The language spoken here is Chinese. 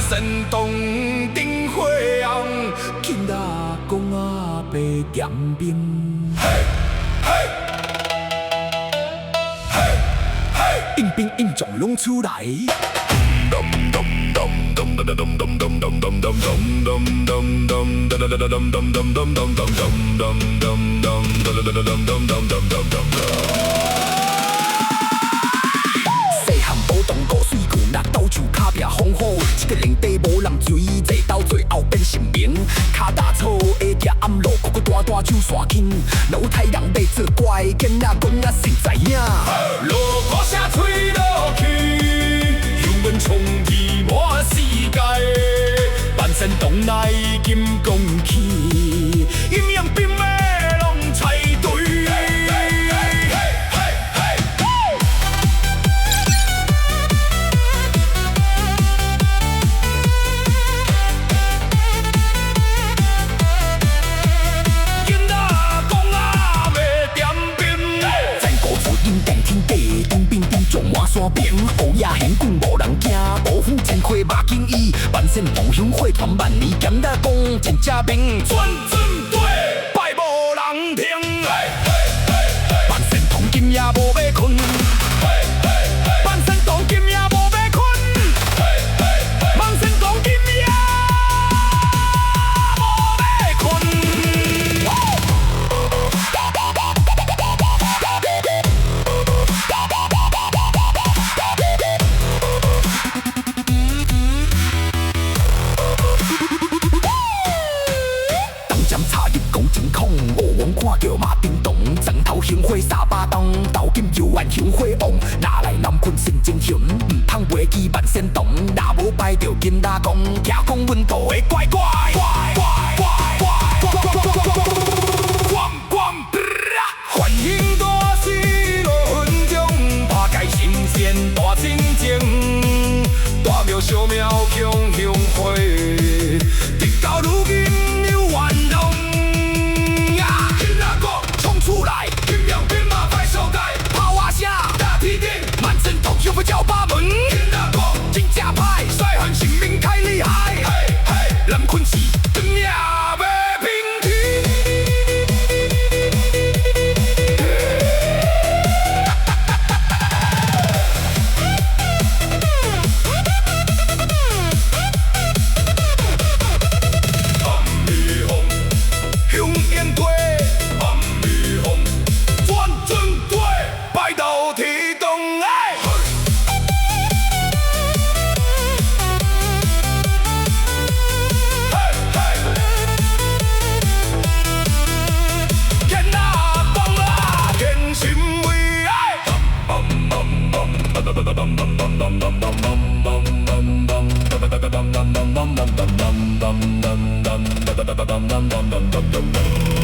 神洞顶火红，囡仔公仔白点兵。应兵应将拢出来。细汉宝洞古水旧，那斗树脚壁风火，一个连地无人追，坐到最后变成名。脚踏草会行暗路，个个大大手刷轻，老太人要做怪，囡仔讲啊实在影。路歌声吹落去，有阮创意满世界。万山洞内金光起，阴阳兵马拢猜对。山边乌鸦行滚无人惊，暴风千花马景衣，万仙梦香火传万年。咸仔讲真正明，全准对，拜无人听。万仙洞今夜无要困，万仙洞今夜无要困，万仙洞今夜无要困。看着马叮咚，床头香火三把档，斗金游玩香火旺，哪来南昆心情险？唔通袂记万仙洞，若无拜着金大公，听讲阮道会乖乖。欢迎大喜落云中，拍开新鲜大真情，大庙小庙香香火，直到如今有万荣。出来，金阳兵马快手盖，炮啊声，大铁钉，满身痛，胸脯叫八门。金大哥，真正派，帅狠性命太厉害。嘿嘿，南昆市，真命要平替。暗迷红，香烟堆。Dum dum dum dum dum dum dum dum dum dum dum dum dum dum dum